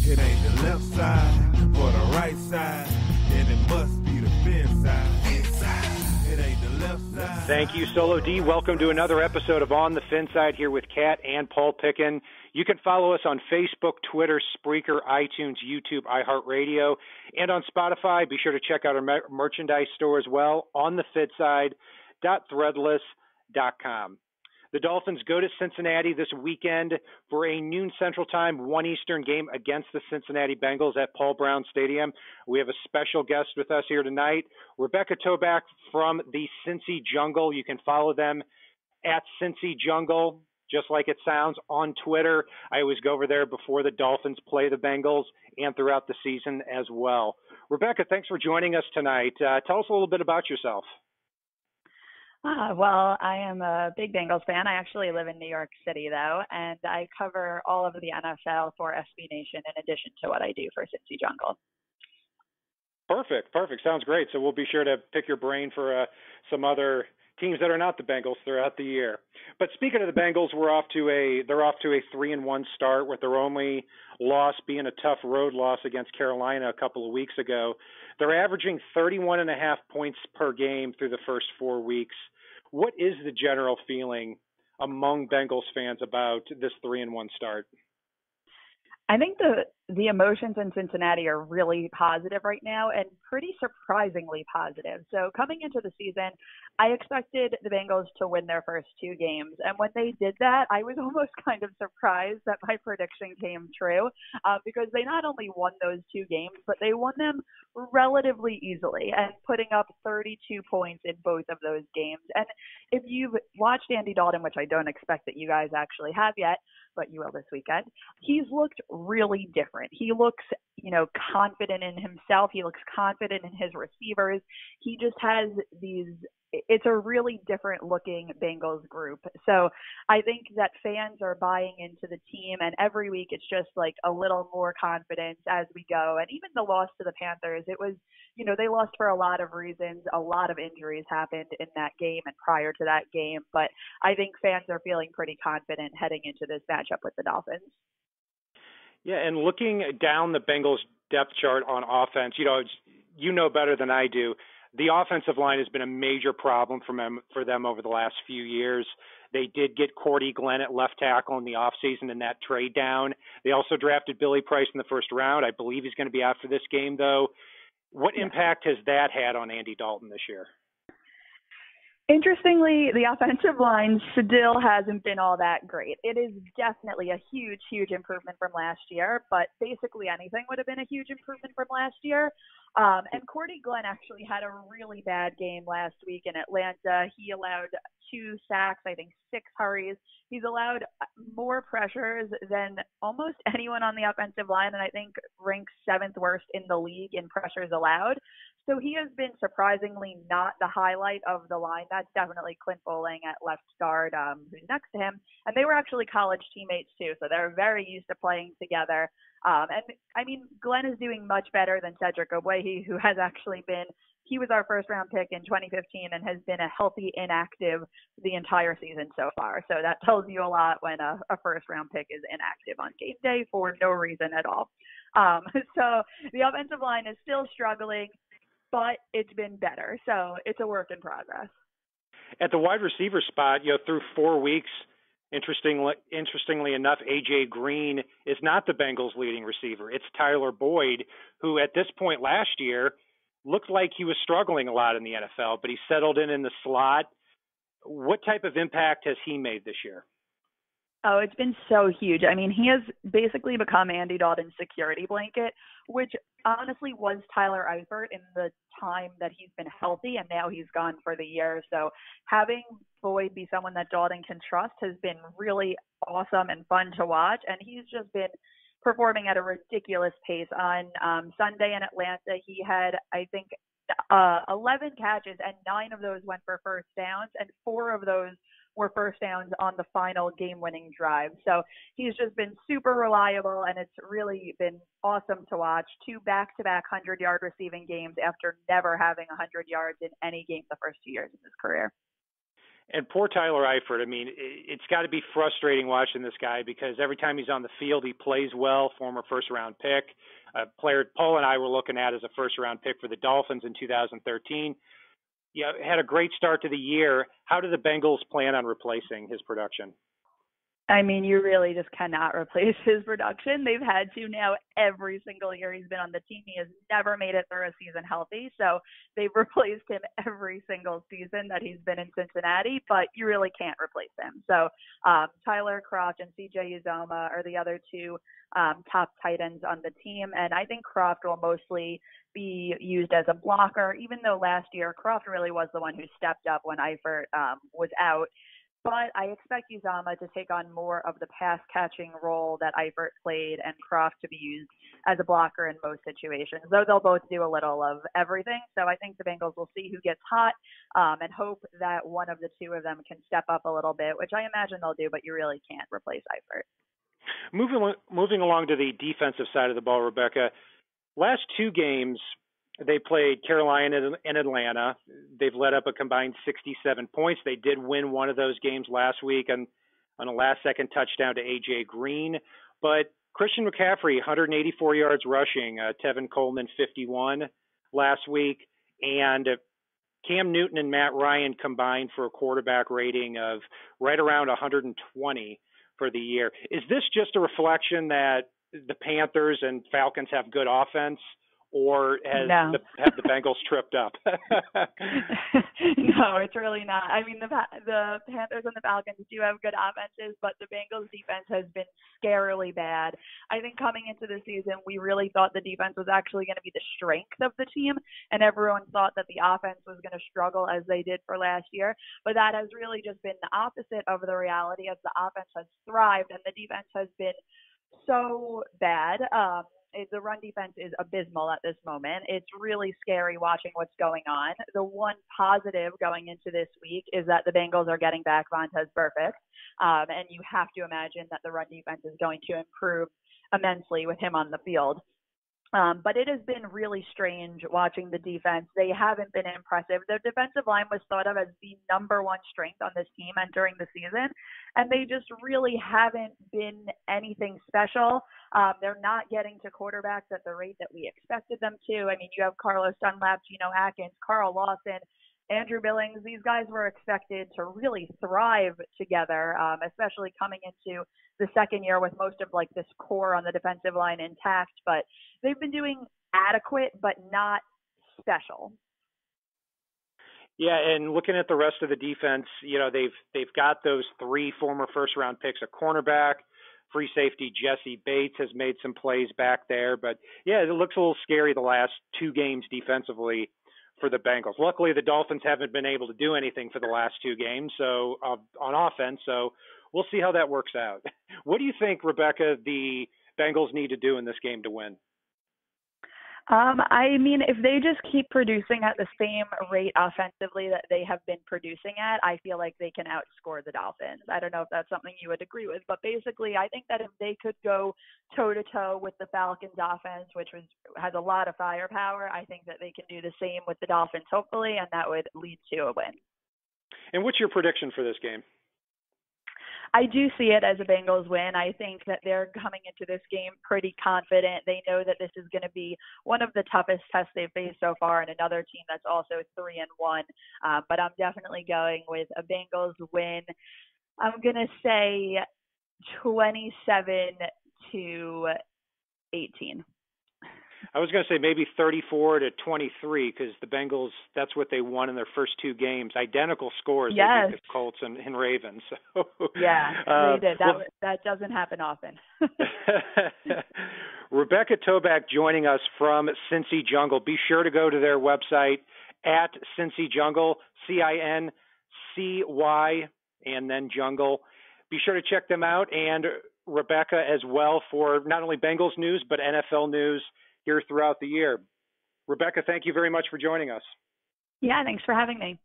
It ain't the left side or the right side, then it must be the fin side. Inside. It ain't the left side. Thank you, Solo D. Welcome to another episode of On the Fin Side here with Kat and Paul Pickin. You can follow us on Facebook, Twitter, Spreaker, iTunes, YouTube, iHeartRadio, and on Spotify. Be sure to check out our merchandise store as well, onthefinside.threadless.com. The Dolphins go to Cincinnati this weekend for a noon Central Time, 1 Eastern game against the Cincinnati Bengals at Paul Brown Stadium. We have a special guest with us here tonight, Rebecca Toback from the Cincy Jungle. You can follow them at Cincy Jungle, just like it sounds, on Twitter. I always go over there before the Dolphins play the Bengals and throughout the season as well. Rebecca, thanks for joining us tonight. Tell us a little bit about yourself. Well, I am a big Bengals fan. I actually live in New York City, though, and I cover all of the NFL for SB Nation in addition to what I do for Cincy Jungle. Perfect. Sounds great. So we'll be sure to pick your brain for some other teams that are not the Bengals throughout the year. But speaking of the Bengals, they're off to a 3-1 start, with their only loss being a tough road loss against Carolina a couple of weeks ago. They're averaging 31.5 points per game through the first 4 weeks. What is the general feeling among Bengals fans about this 3-1 start? I think the emotions in Cincinnati are really positive right now, and pretty surprisingly positive. So coming into the season, I expected the Bengals to win their first 2 games. And when they did that, I was almost kind of surprised that my prediction came true, because they not only won those 2 games, but they won them relatively easily and putting up 32 points in both of those games. And if you've watched Andy Dalton, which I don't expect that you guys actually have yet, but you will this weekend, he's looked really different. He looks, confident in himself. He looks confident in his receivers. He just has it's a really different looking Bengals group. So I think that fans are buying into the team, and every week it's just like a little more confidence as we go. And even the loss to the Panthers, it was, they lost for a lot of reasons. A lot of injuries happened in that game and prior to that game. But I think fans are feeling pretty confident heading into this matchup with the Dolphins. Yeah, and looking down the Bengals depth chart on offense, you know better than I do, the offensive line has been a major problem for them over the last few years. They did get Cordy Glenn at left tackle in the offseason in that trade down. They also drafted Billy Price in the first round. I believe he's going to be out for this game, though. What impact has that had on Andy Dalton this year? Interestingly, the offensive line still hasn't been all that great. It is definitely a huge, huge improvement from last year, but basically anything would have been a huge improvement from last year. And Cordy Glenn actually had a really bad game last week in Atlanta. He allowed 2 sacks, I think 6 hurries. He's allowed more pressures than almost anyone on the offensive line, and I think ranks 7th worst in the league in pressures allowed. So he has been surprisingly not the highlight of the line. That's definitely Clint Bowling at left guard, who's next to him. And they were actually college teammates too, so they're very used to playing together. Glenn is doing much better than Cedric Ogbuehi, who has actually been, he was our first round pick in 2015 and has been a healthy inactive the entire season so far. So that tells you a lot when a first round pick is inactive on game day for no reason at all. So the offensive line is still struggling, but it's been better. So it's a work in progress. At the wide receiver spot, through 4 weeks, interestingly enough, A.J. Green is not the Bengals' leading receiver. It's Tyler Boyd, who at this point last year looked like he was struggling a lot in the NFL, but he settled in the slot. What type of impact has he made this year? Oh, it's been so huge. He has basically become Andy Dalton's security blanket, which honestly was Tyler Eifert in the time that he's been healthy, and now he's gone for the year. So having Boyd be someone that Dalton can trust has been really awesome and fun to watch, and he's just been performing at a ridiculous pace. On Sunday in Atlanta, he had, I think, 11 catches, and 9 of those went for first downs, and 4 of those were first downs on the final game-winning drive. So he's just been super reliable, and it's really been awesome to watch. 2 back-to-back 100-yard receiving games after never having 100 yards in any game the first 2 years of his career. And poor Tyler Eifert. I mean, it's got to be frustrating watching this guy because every time he's on the field, he plays well. Former first-round pick, a player Paul and I were looking at as a first-round pick for the Dolphins in 2013. Yeah, had a great start to the year. How do the Bengals plan on replacing his production? I mean, you really just cannot replace his production. They've had to now every single year he's been on the team. He has never made it through a season healthy. So they've replaced him every single season that he's been in Cincinnati, but you really can't replace him. So Tyler Kroft and CJ Uzoma are the other two top tight ends on the team. And I think Kroft will mostly be used as a blocker, even though last year Kroft really was the one who stepped up when Eifert was out. But I expect Uzama to take on more of the pass-catching role that Eifert played and Kroft to be used as a blocker in most situations, though they'll both do a little of everything. So I think the Bengals will see who gets hot and hope that one of the two of them can step up a little bit, which I imagine they'll do, but you really can't replace Eifert. Moving along to the defensive side of the ball, Rebecca, last two games, they played Carolina and Atlanta. They've let up a combined 67 points. They did win one of those games last week on a last-second touchdown to A.J. Green. But Christian McCaffrey, 184 yards rushing, Tevin Coleman, 51 last week, and Cam Newton and Matt Ryan combined for a quarterback rating of right around 120 for the year. Is this just a reflection that the Panthers and Falcons have good offense, or have the Bengals tripped up? No, it's really not. I mean, the Panthers and the Falcons do have good offenses, but the Bengals defense has been scarily bad. I think coming into the season, we really thought the defense was actually going to be the strength of the team, and everyone thought that the offense was going to struggle as they did for last year. But that has really just been the opposite of the reality, as the offense has thrived and the defense has been so bad. The run defense is abysmal at this moment. It's really scary watching what's going on. The one positive going into this week is that the Bengals are getting back Vontaze Burfict, and you have to imagine that the run defense is going to improve immensely with him on the field. But it has been really strange watching the defense. They haven't been impressive. Their defensive line was thought of as the number one strength on this team entering the season, and they just really haven't been anything special. They're not getting to quarterbacks at the rate that we expected them to. I mean, you have Carlos Dunlap, Geno Atkins, Carl Lawson, Andrew Billings. These guys were expected to really thrive together, especially coming into the second year with most of like this core on the defensive line intact. But they've been doing adequate, but not special. Yeah, and looking at the rest of the defense, you know, they've got those three former first-round picks, a cornerback, free safety Jesse Bates has made some plays back there. But, yeah, it looks a little scary the last two games defensively for the Bengals. Luckily, the Dolphins haven't been able to do anything for the last two games so on offense, so we'll see how that works out. What do you think, Rebecca, the Bengals need to do in this game to win? I mean, if they just keep producing at the same rate offensively that they have been producing at, I feel like they can outscore the Dolphins. I don't know if that's something you would agree with, but basically I think that if they could go toe-to-toe with the Falcons offense, which has a lot of firepower, I think that they can do the same with the Dolphins, hopefully, and that would lead to a win. And what's your prediction for this game? I do see it as a Bengals win. I think that they're coming into this game pretty confident. They know that this is going to be one of the toughest tests they've faced so far, and another team that's also 3-1. But I'm definitely going with a Bengals win. I'm going to say 27-18. I was going to say maybe 34-23 because the Bengals, that's what they won in their first two games. Identical scores. Yes. They beat the Colts and Ravens. So, yeah, they did. That doesn't happen often. Rebecca Toback joining us from Cincy Jungle. Be sure to go to their website at Cincy Jungle, CINCY, and then Jungle. Be sure to check them out, and Rebecca as well for not only Bengals news but NFL news here throughout the year. Rebecca, thank you very much for joining us. Yeah, thanks for having me.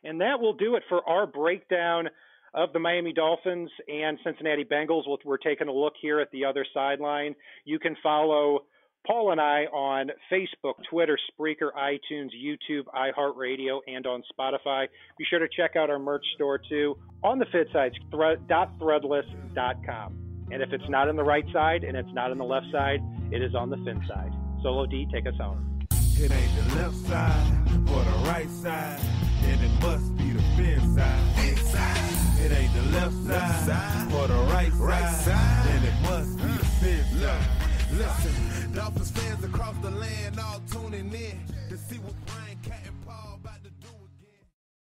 And that will do it for our breakdown of the Miami Dolphins and Cincinnati Bengals. We're taking a look here at the other sideline. You can follow Paul and I on Facebook, Twitter, Spreaker, iTunes, YouTube, iHeartRadio, and on Spotify. Be sure to check out our merch store too, on the finside, .threadless.com. And if it's not on the right side and it's not on the left side, it is on the fin side. Solo D, take us home. It ain't the left side or the right side, and it must be the fin side. Inside. It ain't the left side or the right side, and it must be the fin side. Listen, Dolphins